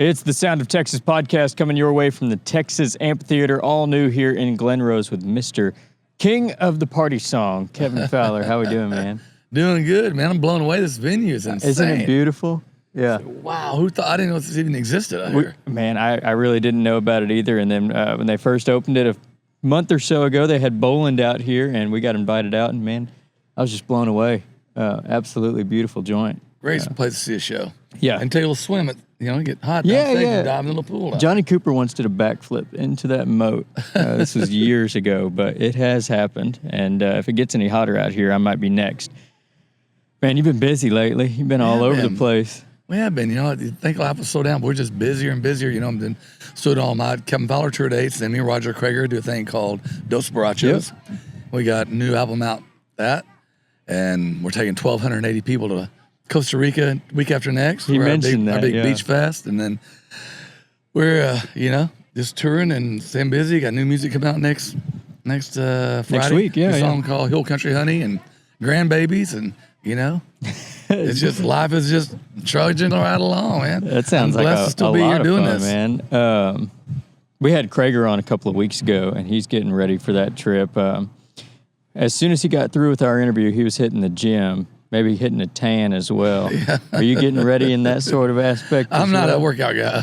It's the Sound of Texas podcast coming your way from the Texas Amphitheater, all new here in Glen Rose with Mr. King of the Party Song, Kevin Fowler. How we doing, man? Doing good, man. I'm blown away. This venue is insane. Isn't it beautiful? Yeah. Wow. Who thought? I didn't know this even existed out here. Man, I really didn't know about it either. And then when they first opened it a month or so ago, they had Bowland out here, and we got invited out. And, man, I was just blown away. Absolutely beautiful joint. Great place to see a show. Yeah. And take a little swim. Get hot. Yeah. Dive in the little pool. Johnny Cooper once did a backflip into that moat. This was years ago, but it has happened. And if it gets any hotter out here, I might be next. Man, you've been busy lately. You've been all over the place. We have been. You think life will slow down, but we're just busier and busier. I'm doing stood all my Kevin Fowler tour dates. Then me and Roger Krager do a thing called Dos Borrachos. Yep. We got a new album out, and we're taking 1,280 people to Costa Rica week after next. He mentioned our big beach fest, and then we're just touring and staying busy. Got new music coming out next Friday. Next week, A song called Hill Country Honey and Grandbabies, and it's just life is just trudging right along, man. That sounds like a lot of fun, man. We had Krager on a couple of weeks ago, and he's getting ready for that trip. As soon as he got through with our interview, he was hitting the gym. Maybe hitting a tan as well. Yeah. Are you getting ready in that sort of aspect? I'm not a workout guy.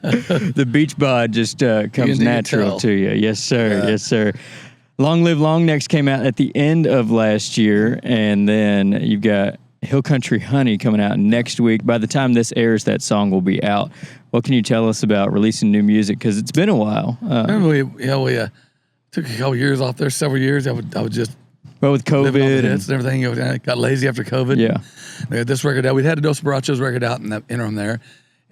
The beach bod just comes natural to you. Yes, sir. Yeah. Yes, sir. Long Live Long Necks came out at the end of last year, and then you've got Hill Country Honey coming out next week. By the time this airs, that song will be out. What can you tell us about releasing new music? Because it's been a while. Remember we took a couple years off there, several years. I would just... Well, with COVID and everything, got lazy after COVID. Yeah. We got this record out. We had a Dos Borrachos record out in that interim there.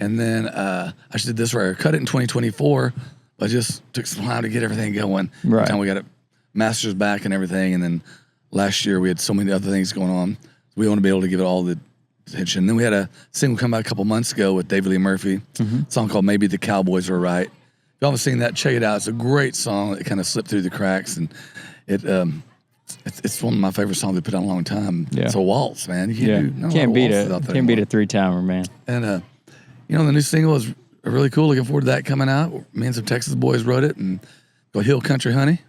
And then I just did this record. Cut it in 2024, but just took some time to get everything going. Right. By the time we got it masters back and everything. And then last year we had so many other things going on. We want to be able to give it all the attention. Then we had a single come out a couple months ago with David Lee Murphy. A song called Maybe the Cowboys Were Right. If you haven't seen that, check it out. It's a great song. It kind of slipped through the cracks. And it's one of my favorite songs we put out in a long time. Yeah. It's a waltz, man. You can't beat a 3-timer, man. And the new single is really cool. Looking forward to that coming out. Me and some Texas boys wrote it, and go Hill Country Honey.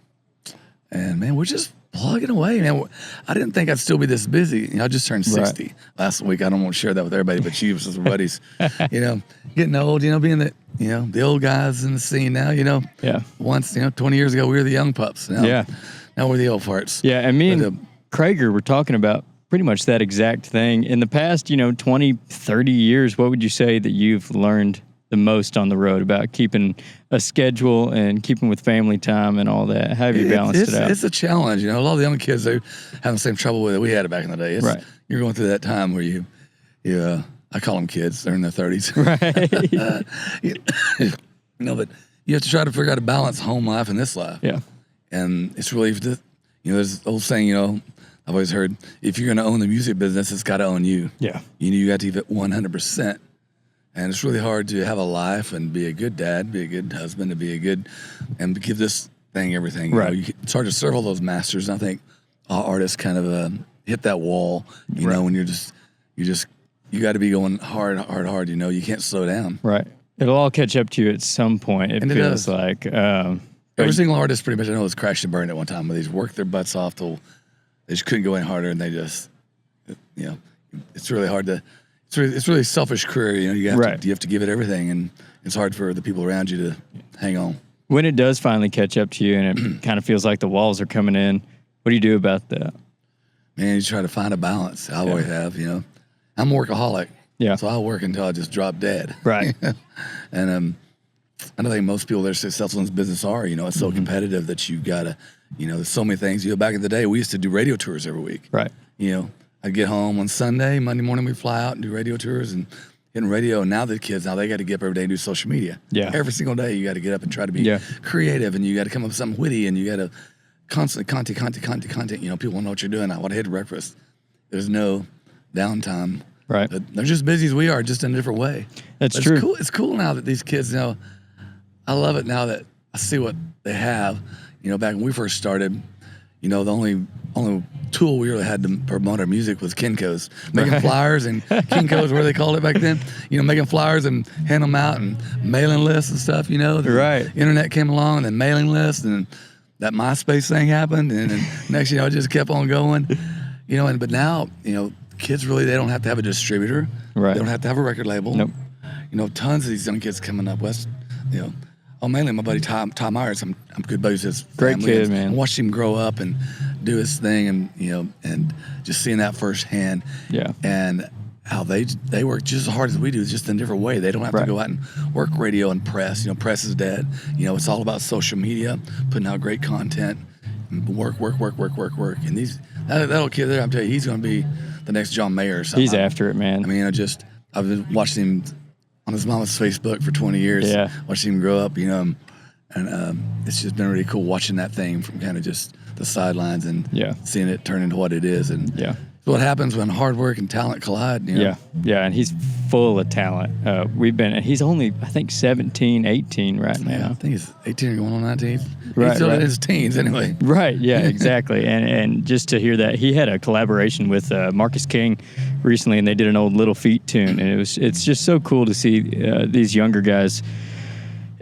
And man, we're just plugging away, man. I didn't think I'd still be this busy. I just turned 60 last week. I don't want to share that with everybody, but you, with buddies. Getting old. Being the old guys in the scene now. Yeah. Once 20 years ago we were the young pups. Now we're the old farts. Yeah, and me and Krager were talking about pretty much that exact thing. In the past, 20, 30 years, what would you say that you've learned the most on the road about keeping a schedule and keeping with family time and all that? How have you balanced it out? It's a challenge. A lot of the young kids, they have the same trouble with it we had it back in the day. You're going through that time where you I call them kids. They're in their 30s. Right. But you have to try to figure out a balance home life and this life. Yeah. And it's really, there's an old saying, I've always heard, if you're going to own the music business, it's got to own you. Yeah. You got to give it 100%. And it's really hard to have a life and be a good dad, be a good husband, and give this thing everything. Right. It's hard to serve all those masters. And I think all artists kind of hit that wall, when you got to be going hard. You can't slow down. Right. It'll all catch up to you at some point. It feels like. Every single artist pretty much I know has crashed and burned at one time, but they just worked their butts off till they just couldn't go any harder, and they just, it's really hard to, it's really a selfish career. You have to give it everything, and it's hard for the people around you to hang on. When it does finally catch up to you, and it kind of feels like the walls are coming in, what do you do about that? Man, you try to find a balance. I always have. I'm a workaholic. Yeah. So I'll work until I just drop dead. Right. And I don't think most people that are successful in this business are. It's so competitive that you gotta, there's so many things. Back in the day, we used to do radio tours every week. Right. I'd get home on Sunday, Monday morning we fly out and do radio tours and hitting radio. And now the kids, they got to get up every day and do social media. Yeah. Every single day you got to get up and try to be creative, and you got to come up with something witty, and you got to constantly content. People want to know what you're doing. I want to hit breakfast. There's no downtime. Right. They're just busy as we are, just in a different way. That's true. It's cool now that these kids I love it now that I see what they have. Back when we first started, you know, the only tool we really had to promote our music was Kinko's. Making flyers, and Kinko's where they called it back then. You know, making flyers and handing them out, and mailing lists and stuff, you know. The internet came along, and then mailing lists, and that MySpace thing happened, and then next, you know, it just kept on going. You know, but now, you know, kids really, they don't have to have a distributor. Right. They don't have to have a record label. Nope. You know, tons of these young kids coming up west, you know. Oh, mainly my buddy Tom Myers. I'm good buddies with his great family. Kid, man. I watched him grow up and do his thing, and you know, and just seeing that firsthand. Yeah. And how they work just as hard as we do, just in a different way. They don't have to go out and work radio and press. You know, press is dead. You know, it's all about social media, putting out great content, work. And that little kid there, I'm telling you, he's going to be the next John Mayer or something. He's after it, man. I mean, I've been watching him on his mama's Facebook for 20 years. Yeah. Watching him grow up, you know, and it's just been really cool watching that thing from kind of just the sidelines and seeing it turn into what it is. And it's what happens when hard work and talent collide, you know? Yeah, and he's full of talent. He's only, I think, 17, 18 right now. Yeah, I think he's 18 or going on 19. Right, he's still in his teens anyway. Right, yeah, exactly. And just to hear that, he had a collaboration with Marcus King recently, and they did an old Little Feat tune, and it's just so cool to see these younger guys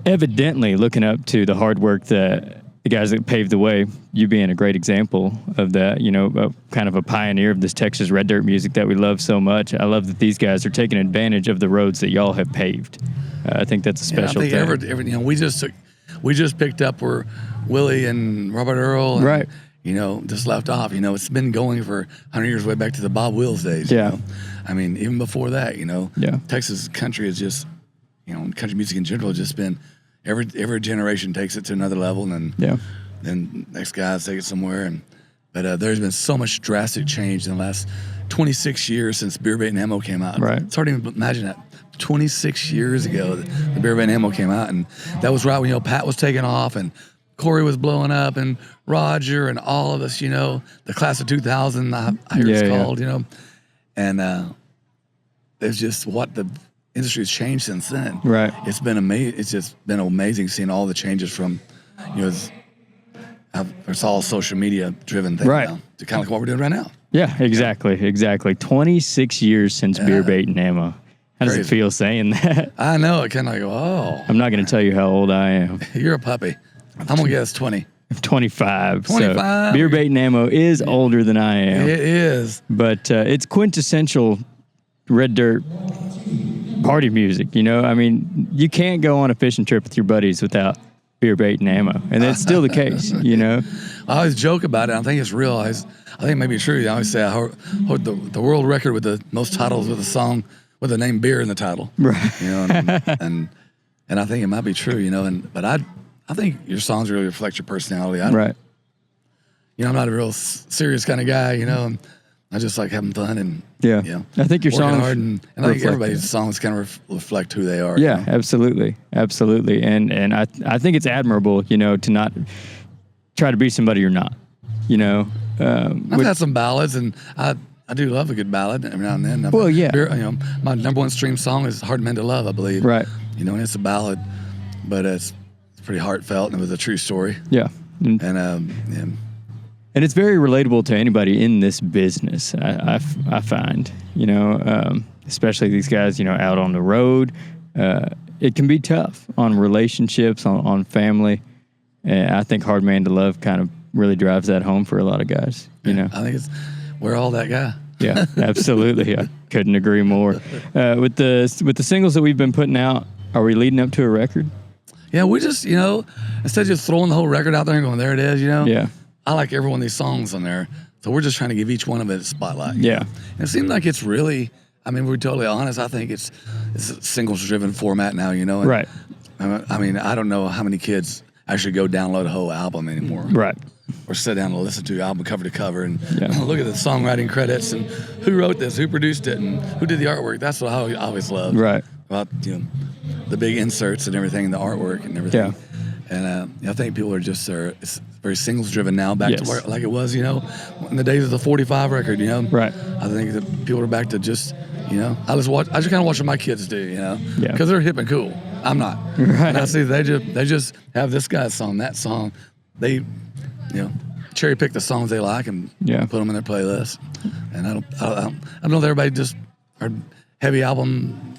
evidently looking up to the hard work that the guys that paved the way, you being a great example of that, you know, kind of a pioneer of this Texas red dirt music that we love so much. I love that these guys are taking advantage of the roads that y'all have paved. I think that's a special thing. You know, we just picked up where Willie and Robert Earl and, you know, just left off. You know, it's been going for 100 years, way back to the Bob Wills days. Yeah. You know? I mean, even before that, you know, Texas country is just, you know, country music in general has just been, every generation takes it to another level, and then next guys take it somewhere. But there's been so much drastic change in the last 26 years since Beer Bait and Ammo came out. Right. It's hard to even imagine that. 26 years ago, the Beer Bait and Ammo came out, and that was right when, you know, Pat was taking off, and Corey was blowing up, and Roger, and all of us, you know, the class of 2000, I hear it's called, you know. And there's just what the industry has changed since then. Right. It's been amazing. It's just been amazing seeing all the changes from, you know, it's all social media driven thing now, to kind of like what we're doing right now. Yeah, exactly. 26 years since Beer Bait and Ammo. How does it feel saying that? I know. It kind of like, oh. I'm not going to tell you how old I am. You're a puppy. I'm going to guess 20. I'm 25. So Beer Bait and Ammo is older than I am. It is. But it's quintessential red dirt party music, you know? I mean, you can't go on a fishing trip with your buddies without Beer Bait and Ammo. And that's still the case, you know? I always joke about it. I think it's real. I think it may be true. I always say I hold the world record with the most titles with a song with the name beer in the title. Right. You know, and I think it might be true, you know, but I think your songs really reflect your personality. Right. You know, I'm not a real serious kind of guy, you know, and I just like having fun and you know, I think your songs hard and I think everybody's songs kind of reflect who they are. Yeah, you know? absolutely. And I think it's admirable, you know, to not try to be somebody you're not, you know. I've had some ballads, and I do love a good ballad every now and then. You know, my number one stream song is "Hard Men to Love," I believe. Right. You know, and it's a ballad, but it's pretty heartfelt, and it was a true story. Yeah. And it's very relatable to anybody in this business, I find, you know, especially these guys, you know, out on the road. It can be tough on relationships, on family. And I think Hard Man to Love kind of really drives that home for a lot of guys, you know. I think we're all that guy. Yeah, absolutely. I couldn't agree more. With the singles that we've been putting out, are we leading up to a record? Yeah, we just, you know, instead of just throwing the whole record out there and going, there it is, you know. Yeah. I like every one of these songs on there. So we're just trying to give each one of it a spotlight. Yeah. And it seems like it's really, I mean, we're totally honest. I think it's a singles-driven format now, you know. And right. I mean, I don't know how many kids actually go download a whole album anymore. Right. Or sit down and listen to an album cover to cover and look at the songwriting credits and who wrote this, who produced it, and who did the artwork. That's what I always loved. Right. About, you know, the big inserts and everything, and the artwork and everything. Yeah. And I think people are just it's very singles driven now, back to where, like it was, you know, in the days of the 45 record, you know. Right. I think that people are back to just, you know, I just kind of watch what my kids do, you know, Yeah. because they're hip and cool. I'm not. Right. And I see they just have this guy's song, that song. They, you know, cherry pick the songs they like and put them in their playlist. And I don't know if everybody just are heavy album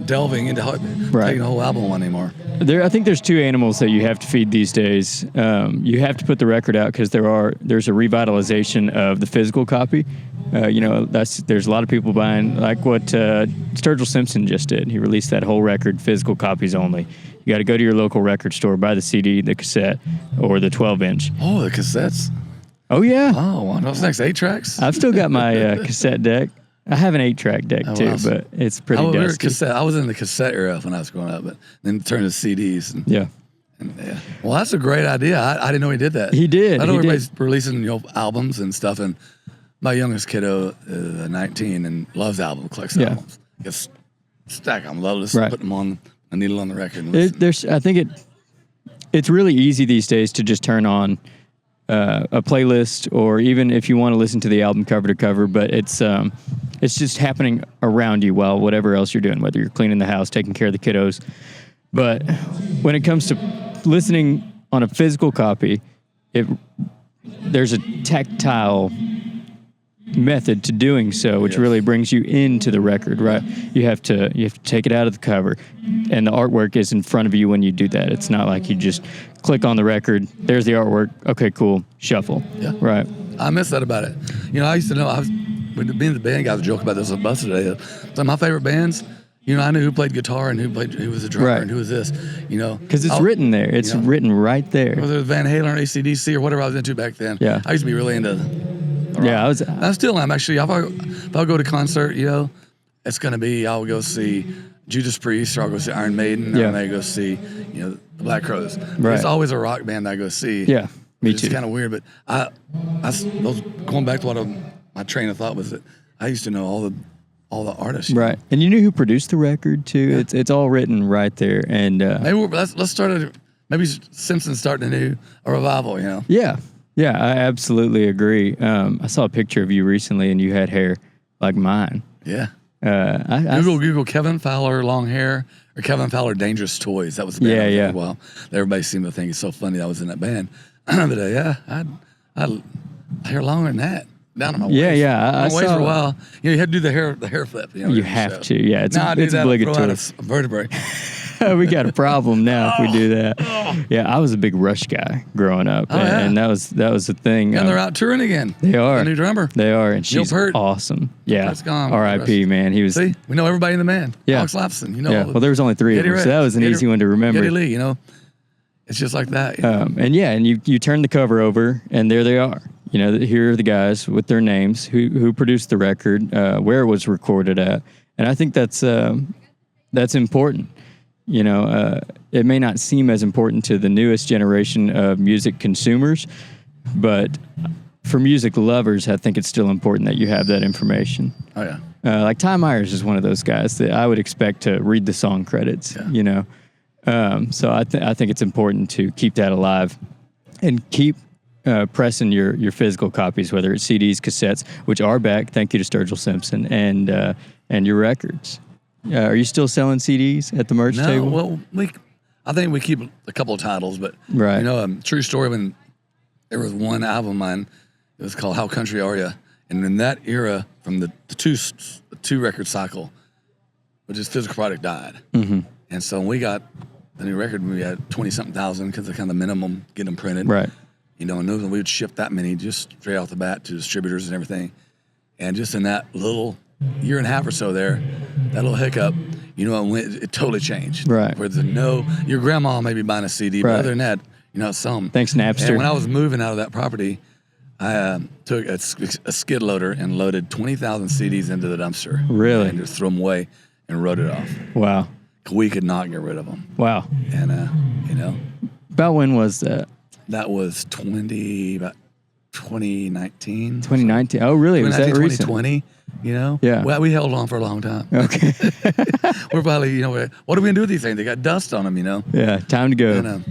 delving into taking the whole album on anymore. I think there's two animals that you have to feed these days. You have to put the record out because there's a revitalization of the physical copy. There's a lot of people buying, like what Sturgill Simpson just did. He released that whole record, physical copies only. You got to go to your local record store, buy the CD, the cassette, or the 12-inch. Oh, the cassettes. Oh yeah. Oh, what's next? 8 tracks. I've still got my cassette deck. I have an 8-track deck too, but it's pretty dusty. I was in the cassette era when I was growing up, but then turned to CDs. Well, that's a great idea. I didn't know he did that. He did. I know everybody's releasing albums and stuff, and my youngest kiddo, 19, and loves albums, collects albums. Just stack them, love to put them on a needle on the record. And I think it's really easy these days to just turn on a playlist, or even if you want to listen to the album cover to cover, but it's just happening around you while whatever else you're doing, whether you're cleaning the house, taking care of the kiddos. But when it comes to listening on a physical copy, there's a tactile method to doing so, which really brings you into the record, right? You have to take it out of the cover, and the artwork is in front of you when you do that. It's not like you just click on the record, there's the artwork, okay, cool, shuffle. Yeah. Right. I miss that about it. I used to know, being the band guys, joke about this on the bus today. So my favorite bands, I knew who played guitar and who was the drummer and who was this, Because it's written there. It's written right there. Whether it was Van Halen or AC/DC or whatever I was into back then. Yeah. I used to be really into I still am, actually. If I go to a concert, it's going to be, I'll go see Judas Priest, or I'll go see Iron Maiden, or I may go see, the Black Crowes. Right. It's always a rock band that I go see. Yeah, me too. It's kind of weird, but going back to what my train of thought was that I used to know all the artists. Right. And you knew who produced the record, too. Yeah. It's all written right there. And maybe let's start maybe Simpson's starting a revival, Yeah. Yeah, I absolutely agree. I saw a picture of you recently, and you had hair like mine. Yeah. Google Kevin Fowler long hair or Kevin Fowler Dangerous Toys. That was the band for a while. Everybody seemed to think it's so funny that I was in that band. But I hair longer than that. Down on my waist. Yeah. I waist for a while. You had to do the hair flip. You have to. Yeah, it's obligatory. A vertebrae. We got a problem now if we do that. Yeah, I was a big Rush guy growing up, and that was the thing. And they're out touring again. They are. The new drummer. They are, and she's awesome. Yeah, that's gone. R.I.P. Man, he was. See, we know everybody in the band. Yeah, Alex Lapson. Yeah. Well, there was only 3 of them, so that was an easy one to remember. Geddy Lee, it's just like that. And you turn the cover over, and there they are. Here are the guys with their names who produced the record, where it was recorded at, and I think that's important. It may not seem as important to the newest generation of music consumers, but for music lovers, I think it's still important that you have that information. Oh yeah. Like Ty Myers is one of those guys that I would expect to read the song credits. Yeah. So I think it's important to keep that alive and keep pressing your physical copies, whether it's CDs, cassettes, which are back. Thank you to Sturgill Simpson, and your records. Are you still selling CDs at the merch table? Well, I think we keep a couple of titles, but true story. When there was one album of mine, it was called "How Country Are Ya?" And in that era, from the two record cycle, which is physical product died, and so when we got the new record, we had 20-something thousand because of kind of the minimum get them printed, right? And we would ship that many just straight off the bat to distributors and everything, and just in that little year and a half or so there, that little hiccup, it totally changed. Right. Where your grandma may be buying a CD, but other than that, some. Thanks, Napster. And when I was moving out of that property, I took a skid loader and loaded 20,000 CDs into the dumpster. Really? And just threw them away and wrote it off. Wow. We could not get rid of them. Wow. And, About when was that? That was about 2019. 2019. Oh, really? Was that recent? 2020. Yeah. Well, we held on for a long time. Okay. We're probably, what are we gonna do with these things? They got dust on them, Yeah, time to go. And,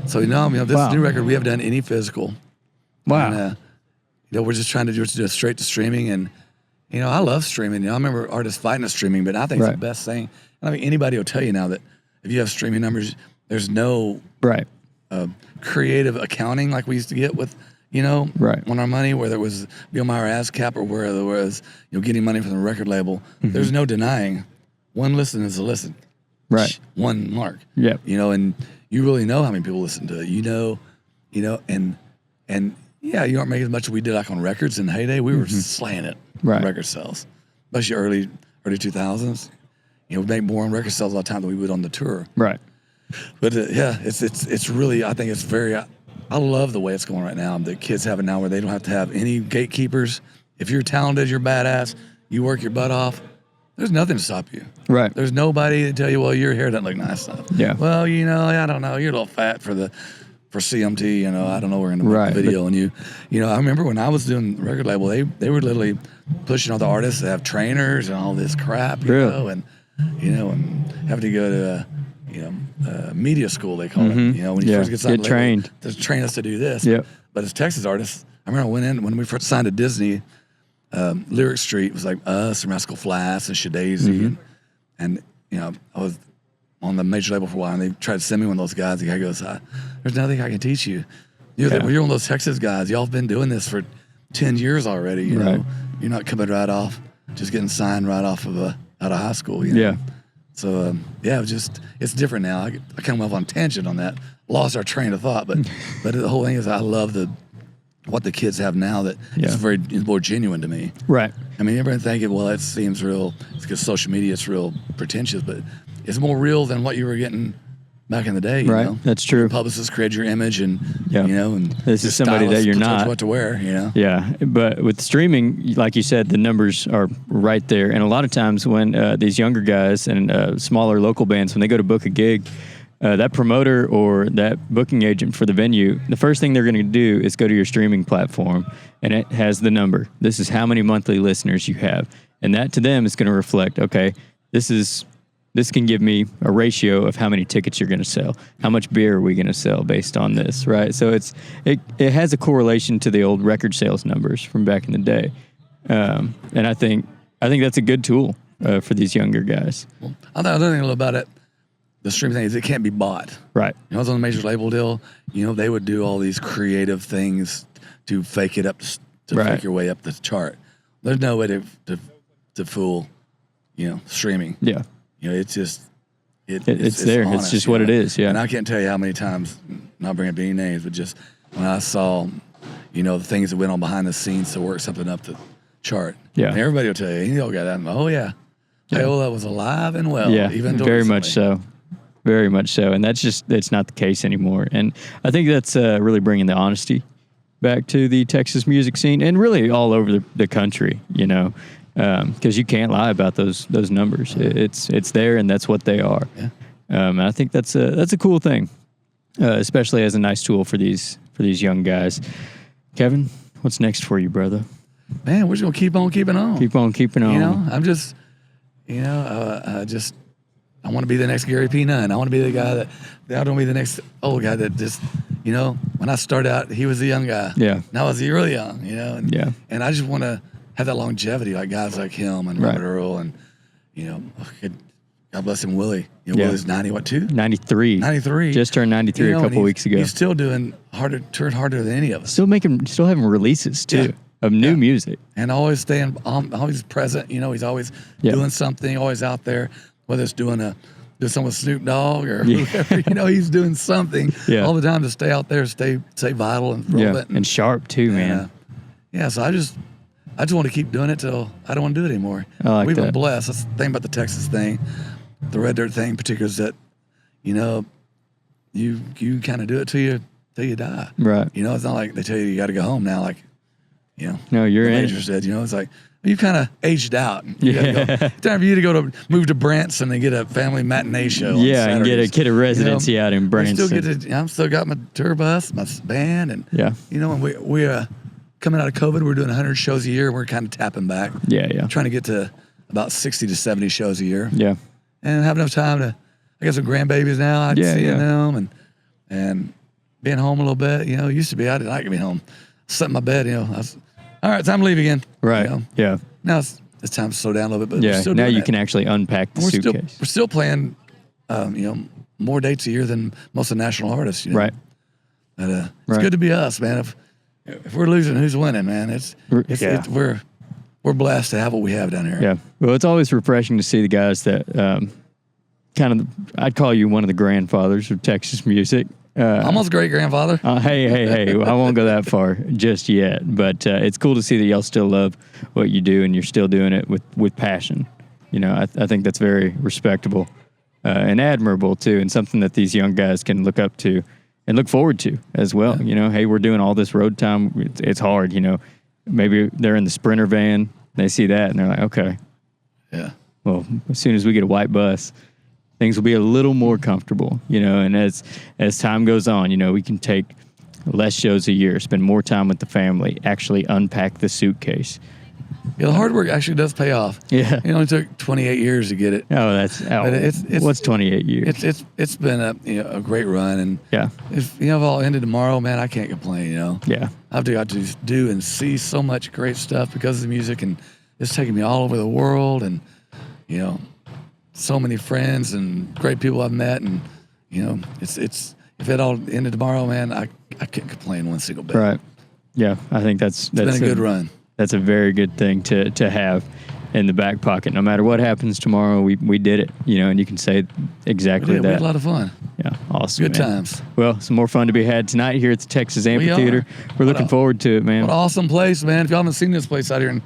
so this new record, we haven't done any physical. Wow. And, we're just trying to do it straight to streaming, and I love streaming. I remember artists fighting a streaming, but I think it's the best thing. And I mean, anybody will tell you now that if you have streaming numbers, there's no creative accounting like we used to get with Right. on our money, whether it was Bill Meyer ASCAP or whether it was, getting money from the record label. There's no denying one listen is a listen. Right. One mark. Yep. And you really know how many people listen to it. And yeah, you aren't making as much as we did like on records in the heyday. We were slaying it on record sales, especially early 2000s. We make more on record sales a lot of time than we would on the tour. Right. But yeah, it's really, I think it's very, I love the way it's going right now. The kids have it now where they don't have to have any gatekeepers. If you're talented, you're badass, you work your butt off, there's nothing to stop you. Right. There's nobody to tell you, well, your hair doesn't look nice enough. Yeah. Well, I don't know, you're a little fat for CMT, I don't know, we're going to make a video on you. I remember when I was doing the record label, they were literally pushing all the artists to have trainers and all this crap, and having to go to media school, they call it. When you first get signed, trained. To train us to do this. Yep. But as Texas artists, I remember I went in when we first signed to Disney. Lyric Street was like us and Rascal Flatts and Shadazy, and I was on the major label for a while, and they tried to send me one of those guys. The guy goes, "There's nothing I can teach you. You're one of those Texas guys. Y'all have been doing this for 10 years already. You know, you're not coming right off, just getting signed right off of out of high school. Yeah. So it's different now. I kind of went off on tangent on that, lost our train of thought, but the whole thing is I love what the kids have now that is very more genuine to me. Right. I mean, everyone thinking, well, it seems real. It's because social media, it's real pretentious, but it's more real than what you were getting back in the day. You know? That's true. Publicists create your image, and and this is somebody that you're not. What to wear, Yeah, but with streaming, like you said, the numbers are right there. And a lot of times when these younger guys and smaller local bands, when they go to book a gig, that promoter or that booking agent for the venue, the first thing they're going to do is go to your streaming platform, and it has the number. This is how many monthly listeners you have, and that to them is going to reflect, okay, this can give me a ratio of how many tickets you're going to sell. How much beer are we going to sell based on this, right? So it has a correlation to the old record sales numbers from back in the day, and I think that's a good tool for these younger guys. Well, another thing about it, the streaming thing is it can't be bought. Right. I was on a major label deal. They would do all these creative things to fake it up to fake your way up the chart. There's no way to fool, streaming. Yeah. It's just it's there. Honest, it's just what it is. Yeah. And I can't tell you how many times, not bringing up any names, but just when I saw, the things that went on behind the scenes to work something up the chart. Yeah. And everybody will tell you, you got that. Oh yeah. Viola was alive and well. Yeah. Even very much so. Very much so. And it's not the case anymore. And I think that's really bringing the honesty back to the Texas music scene and really all over the country, because you can't lie about those numbers. It's there, and that's what they are. Yeah. And I think that's a cool thing, especially as a nice tool for these young guys. Kevin, what's next for you, brother? Man, we're just gonna keep on keeping on. Keep on keeping on. I'm just, I want to be the next Gary P. Nunn. I want to be the guy I don't want to be the next old guy that just, when I started out, he was the young guy. Yeah. Now he's really young, And I just want to have that longevity, like guys like him and Robert Earl and, God bless him, Willie. Willie's 92? 93. 93. Just turned 93 a couple weeks ago. He's still doing harder than any of us. Still having releases too of new music. And always always present. He's always doing something, always out there. Whether it's doing something with Snoop Dogg or whoever, he's doing something all the time to stay out there, stay vital and relevant and sharp too, man. So I just want to keep doing it till I don't want to do it anymore. We've been blessed. That's the thing about the Texas thing, the Red Dirt thing in particular, is that you kind of do it till you die. Right. It's not like they tell you got to go home now. Like, no, you're in. Major said, it's like. You've kind of aged out. Time for you to move to Branson and get a family matinee show. Yeah, and get a residency out in Branson. I'm still got my tour bus, my band, and and we coming out of COVID, we're doing 100 shows a year. We're kind of tapping back. Yeah. Trying to get to about 60 to 70 shows a year. Yeah. And have enough time to. I got some grandbabies now. I'd see them and being home a little bit. Used to be I didn't like to be home. Sit in my bed. I was. All right, time to leave again. Right. Yeah. Now it's time to slow down a little bit. But we're still now you that. can actually unpack the suitcase. We're still playing, more dates a year than most of the national artists. Right. But, it's good to be us, man. if we're losing, who's winning, man? We're blessed to have what we have down here. Yeah. Well, it's always refreshing to see the guys that I'd call you one of the grandfathers of Texas music. Almost great grandfather. Hey. I won't go that far just yet. But it's cool to see that y'all still love what you do and you're still doing it with passion. You know, I think that's very respectable and admirable, too, and something that these young guys can look up to and look forward to as well. Yeah. You know, hey, we're doing all this road time. It's hard, you know. Maybe they're in the Sprinter van. They see that, and they're like, okay. Yeah. Well, as soon as we get a white bus, things will be a little more comfortable, you know. And as time goes on, you know, we can take less shows a year, spend more time with the family, actually unpack the suitcase. Yeah, the hard work actually does pay off. Yeah. It only took 28 years to get it. What's 28 years? It's been a great run, and yeah, if it all ended tomorrow, man, I can't complain. You know. Yeah. I've got to do and see so much great stuff because of the music, and it's taken me all over the world, and you know, so many friends and great people I've met, and you know, it's if it all ended tomorrow, man, I can't complain one single bit. Right. Yeah, I think that's been a good run. That's a very good thing to have in the back pocket. No matter what happens tomorrow, we did it, you know, and you can say exactly that. We had a lot of fun. Yeah, awesome. Good times. Well, some more fun to be had tonight here at the Texas Amphitheater. We're looking forward to it, man. What an awesome place, man. If y'all haven't seen this place out here in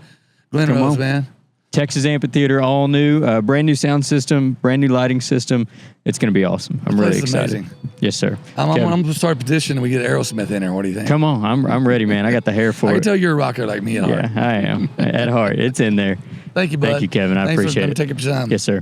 Glen Rose, man. Texas Amphitheater, all new, brand new sound system, brand new lighting system. It's going to be awesome. I'm really excited. Amazing. Yes, sir. I'm going to start a petition and we get Aerosmith in there. What do you think? Come on. I'm ready, man. I got the hair for it. I can tell you're a rocker like me at heart. Yeah, I am. At heart. It's in there. Thank you, bud. Thank you, Kevin. I appreciate it. Take your time. Yes, sir.